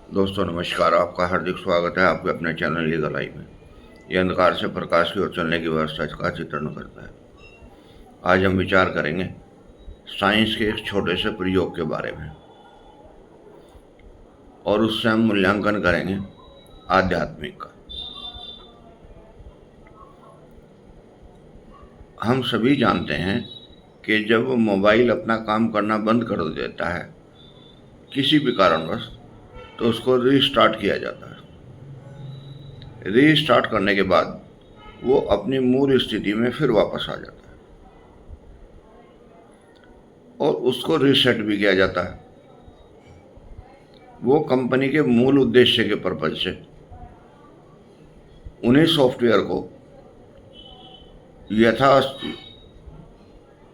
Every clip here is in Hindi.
दोस्तों नमस्कार, आपका हार्दिक स्वागत है आपके अपने चैनल लीगल लाइफ में। यह अंधकार से प्रकाश की ओर चलने की व्यवस्था का चित्रण करता है। आज हम विचार करेंगे साइंस के एक छोटे से प्रयोग के बारे में और उससे हम मूल्यांकन करेंगे आध्यात्मिक का। हम सभी जानते हैं कि जब मोबाइल अपना काम करना बंद कर देता है किसी भी कारणवश, तो उसको रीस्टार्ट किया जाता है। रीस्टार्ट करने के बाद वो अपनी मूल स्थिति में फिर वापस आ जाता है और उसको रीसेट भी किया जाता है। वो कंपनी के मूल उद्देश्य के पर्पज से उन्हीं सॉफ्टवेयर को यथास्थिति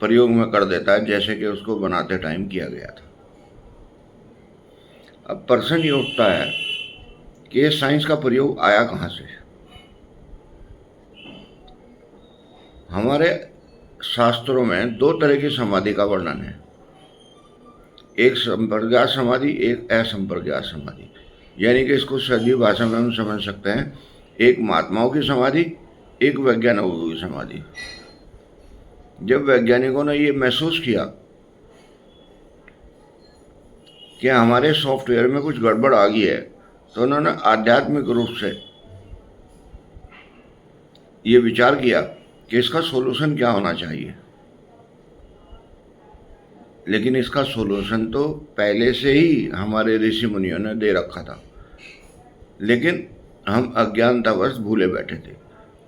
प्रयोग में कर देता है जैसे कि उसको बनाते टाइम किया गया था। अब प्रश्न ये उठता है कि साइंस का प्रयोग आया कहाँ से। हमारे शास्त्रों में दो तरह की समाधि का वर्णन है, एक संप्रज्ञात समाधि, एक असंप्रज्ञात समाधि। यानी कि इसको सीधी भाषा में हम समझ सकते हैं, एक महात्माओं की समाधि, एक वैज्ञानिकों की समाधि। जब वैज्ञानिकों ने ये महसूस किया कि हमारे सॉफ्टवेयर में कुछ गड़बड़ आ गई है, तो उन्होंने आध्यात्मिक रूप से ये विचार किया कि इसका सॉल्यूशन क्या होना चाहिए। लेकिन इसका सॉल्यूशन तो पहले से ही हमारे ऋषि मुनियों ने दे रखा था, लेकिन हम अज्ञानतावश भूले बैठे थे।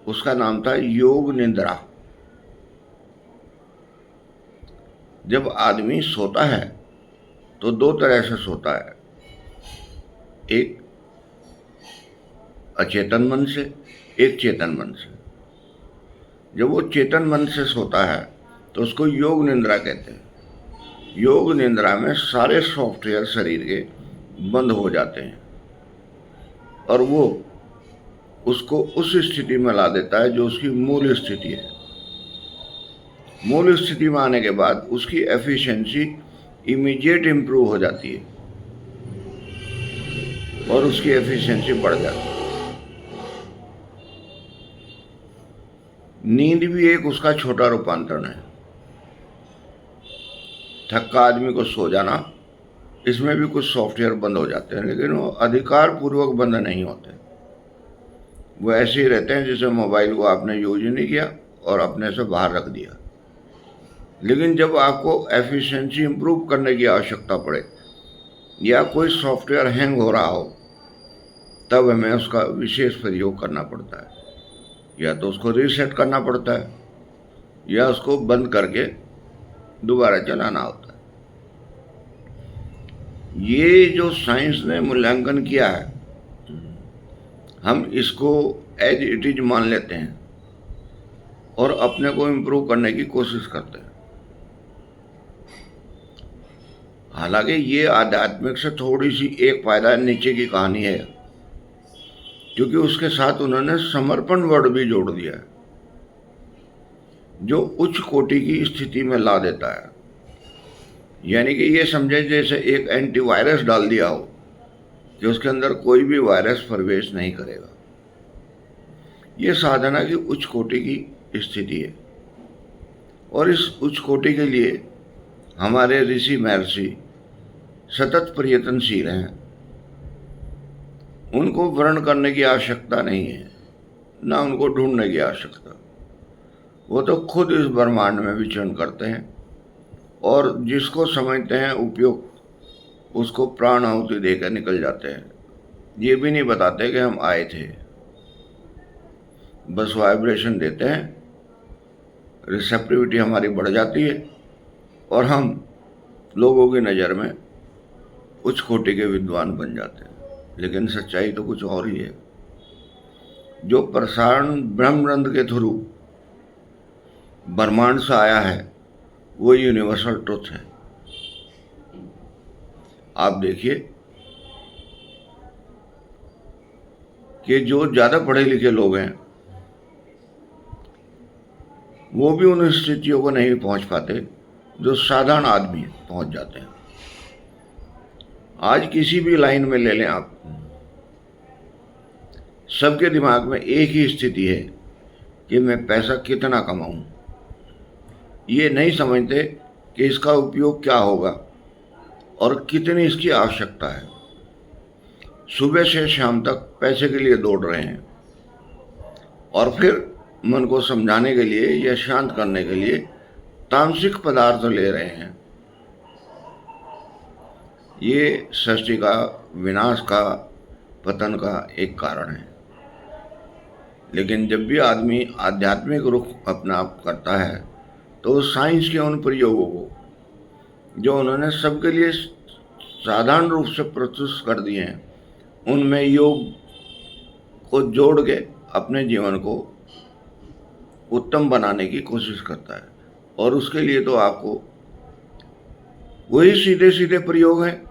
उसका नाम था योग निद्रा। जब आदमी सोता है तो दो तरह से सोता है, एक अचेतन मन से, एक चेतन मन से। जब वो चेतन मन से सोता है तो उसको योग निद्रा कहते हैं। योग निद्रा में सारे सॉफ्टवेयर शरीर के बंद हो जाते हैं और वो उसको उस स्थिति में ला देता है जो उसकी मूल स्थिति है। मूल स्थिति में आने के बाद उसकी एफिशिएंसी इमीडिएट इम्प्रूव हो जाती है और उसकी एफिशिएंसी बढ़ जाती है। नींद भी एक उसका छोटा रूपांतरण है। थक्का आदमी को सो जाना, इसमें भी कुछ सॉफ्टवेयर बंद हो जाते हैं, लेकिन वो अधिकार पूर्वक बंद नहीं होते। वो ऐसे ही रहते हैं जैसे मोबाइल को आपने यूज ही नहीं किया और अपने से बाहर रख दिया। लेकिन जब आपको एफिशिएंसी इंप्रूव करने की आवश्यकता पड़े या कोई सॉफ्टवेयर हैंग हो रहा हो, तब हमें उसका विशेष प्रयोग करना पड़ता है। या तो उसको रीसेट करना पड़ता है या उसको बंद करके दोबारा चलाना होता है। ये जो साइंस ने मूल्यांकन किया है, हम इसको एज इट इज मान लेते हैं और अपने को इम्प्रूव करने की कोशिश करते हैं। हालांकि ये आध्यात्मिक से थोड़ी सी एक फायदा नीचे की कहानी है, क्योंकि उसके साथ उन्होंने समर्पण वर्ड भी जोड़ दिया है, जो उच्च कोटि की स्थिति में ला देता है। यानी कि ये समझे जैसे एक एंटीवायरस डाल दिया हो कि उसके अंदर कोई भी वायरस प्रवेश नहीं करेगा। ये साधना की उच्च कोटि की स्थिति है और इस उच्च कोटि के लिए हमारे ऋषि महर्षि सतत प्रयत्नशील हैं। उनको वर्ण करने की आवश्यकता नहीं है, ना उनको ढूंढने की आवश्यकता। वो तो खुद इस ब्रह्मांड में विचरण करते हैं और जिसको समझते हैं उपयुक्त, उसको प्राण आहुति देकर निकल जाते हैं। ये भी नहीं बताते कि हम आए थे, बस वाइब्रेशन देते हैं, रिसेप्टिविटी हमारी बढ़ जाती है और हम लोगों की नज़र में उच्च कोटि के विद्वान बन जाते हैं। लेकिन सच्चाई तो कुछ और ही है। जो प्रसारण ब्रह्मरंध्र के थ्रू ब्रह्मांड से आया है वो यूनिवर्सल ट्रुथ है। आप देखिए कि जो ज़्यादा पढ़े लिखे लोग हैं वो भी उन स्थितियों को नहीं पहुंच पाते जो साधारण आदमी पहुंच जाते हैं। आज किसी भी लाइन में ले लें आप, सबके दिमाग में एक ही स्थिति है कि मैं पैसा कितना कमाऊं। ये नहीं समझते कि इसका उपयोग क्या होगा और कितनी इसकी आवश्यकता है। सुबह से शाम तक पैसे के लिए दौड़ रहे हैं और फिर मन को समझाने के लिए या शांत करने के लिए तामसिक पदार्थ ले रहे हैं। ये सृष्टि का विनाश का, पतन का एक कारण है। लेकिन जब भी आदमी आध्यात्मिक रुख अपना करता है तो साइंस के उन प्रयोगों को जो उन्होंने सबके लिए साधारण रूप से प्रस्तुत कर दिए हैं, उनमें योग को जोड़ के अपने जीवन को उत्तम बनाने की कोशिश करता है। और उसके लिए तो आपको वही सीधे सीधे प्रयोग हैं,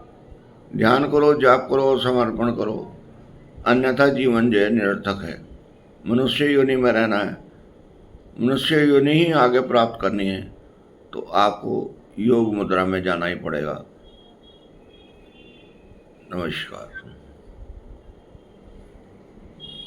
ध्यान करो, जाप करो और समर्पण करो, अन्यथा जीवन जो है निरर्थक है। मनुष्य योनि में रहना है, मनुष्य योनि ही आगे प्राप्त करनी है, तो आपको योग मुद्रा में जाना ही पड़ेगा। नमस्कार।